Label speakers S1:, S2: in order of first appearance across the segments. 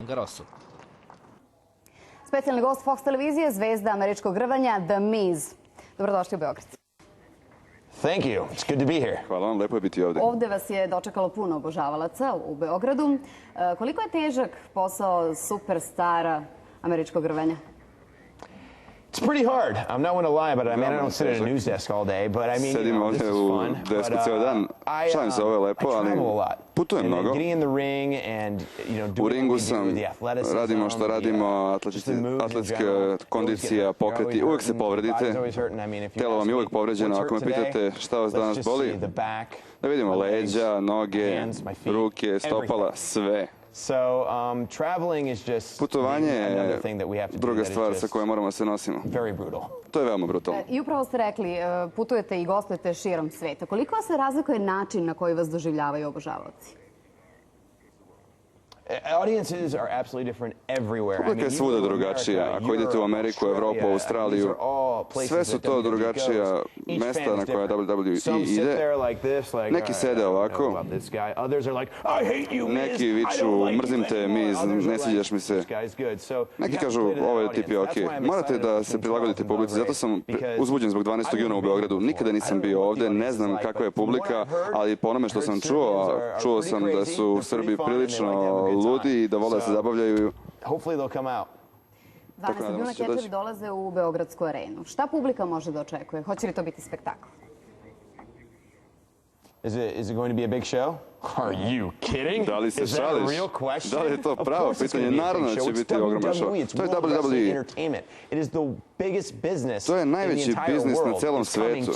S1: Garossu.
S2: Specijalni gost Fox televizije, zvezda američkog rvanja The Miz. Dobrodošli u Beograd.
S3: Thank you. It's good to be here.
S4: Hvala vam, lepo je biti ovde.
S2: Ovde vas je dočekalo puno obožavalaca u Beogradu. Koliko je težak posao superstara američkog rvanja?
S3: It's pretty hard. I'm not going to lie, but I don't sit at a news desk all day, but I mean,
S4: Sedim
S3: this is
S4: ovde u
S3: fun.
S4: desku ceo dan. Šalim se, ovo je lepo, ali putujem mnogo. U ringu sam, radimo što radimo, atletska kondicija, pokreti. Uvek se povredite. Telo vam je uvek povređeno. Ako me pitate šta vas danas boli, da vidimo leđa, noge, ruke, stopala, sve. Putovanje je druga stvar sa kojom moramo da se nosimo. To je veoma brutalno.
S2: I upravo ste rekli, putujete i gostujete širom sveta. Koliko se razlikuje način na koji vas doživljavaju obožavaoci?
S3: Publika
S4: je svuda drugačija. Ako idete u Ameriku, Evropu, Australiju, sve su to drugačija mesta na koja WWE ide. Neki sede ovako, neki viču, mrzim te, Miz, ne sviđaš mi se. Neki kažu, ovaj tip je okej. Morate da se prilagodite publici, zato sam uzbuđen zbog 12. juna u Beogradu. Nikada nisam bio ovde, ne znam kakva je publika, ali po onome što sam čuo, čuo sam da su Srbi prilično ludi i da vole da se zabavljaju.
S2: 12. juna Catcheri dolaze u Beogradsku arenu. Šta publika može da očekuje? Hoće li to biti spektakl?
S3: Is it going to be a big show? Are you kidding?
S4: Da li se šališ? Da li je to pravo pitanje? Naravno da će biti ogroman show. To je WWE. To je najveći biznis na celom svetu.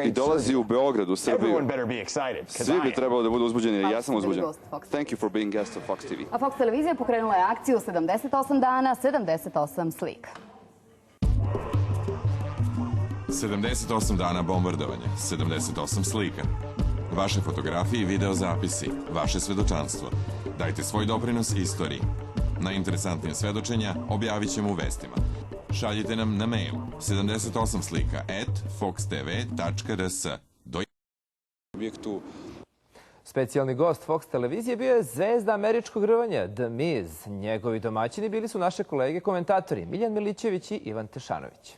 S4: I dolazi u Beograd, u Srbiju. Svi bi trebalo da budu uzbuđeni. Ja sam uzbuđen. Thank you for being guest of Fox TV.
S2: A Fox televizija pokrenula je akciju 78 dana, 78 slika.
S5: 78 dana bombardovanja, 78 slika. Vaše fotografije i videozapisi, vaše svedočanstvo. Dajte svoj doprinos istoriji. Najinteresantnije svedočenja objavit ćemo u vestima. Šaljite nam na mail 78slika@foxtv.rs.
S1: Specijalni gost Fox televizije bio je zvezda američkog rvanja The Miz. Njegovi domaćini bili su naše kolege komentatori Miljan Milićević i Ivan Tešanović.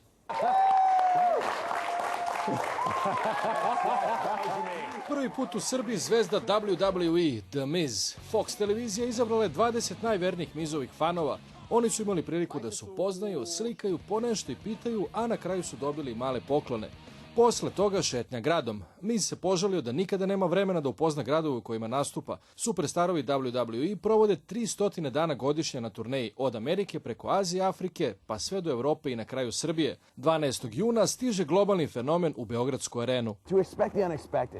S6: Prvi put u Srbiji zvezda WWE, The Miz. Fox televizija izabrala je 20 najvernijih Mizovih fanova. Oni su imali priliku da se upoznaju, slikaju, ponešto i pitaju, a na kraju su dobili male poklone. Posle toga šetnja gradom. Miz se požalio da nikada nema vremena da upozna gradove u kojima nastupa. Superstarovi WWE provode 300 dana godišnje na turneji od Amerike preko Azije, Afrike, pa sve do Evrope i na kraju Srbije. 12. juna stiže globalni fenomen u Beogradsku arenu.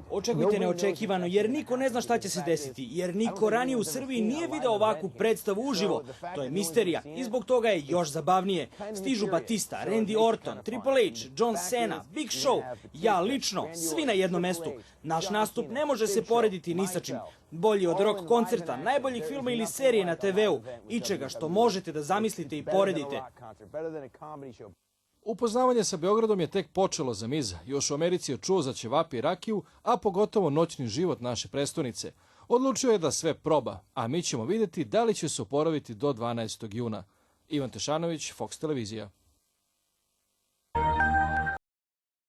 S7: Očekujte neočekivano, jer niko ne zna šta će se desiti, jer niko ranije u Srbiji nije video ovakvu predstavu uživo. To je misterija i zbog toga je još zabavnije. Stižu Batista, Randy Orton, Triple H, John Cena, Big Show, ja lično, svi na jednom mestu. Naš nastup ne može se porediti ni sa čim. Bolji od rock koncerta, najboljih filma ili serije na TV-u, ičega što možete da zamislite i poredite.
S6: Upoznavanje sa Beogradom je tek počelo za Miza. Još u Americi je čuo za ćevapi i rakiju, a pogotovo noćni život naše prestonice. Odlučio je da sve proba, a mi ćemo vidjeti da li će se oporaviti do 12. juna. Ivan Tešanović, Fox televizija.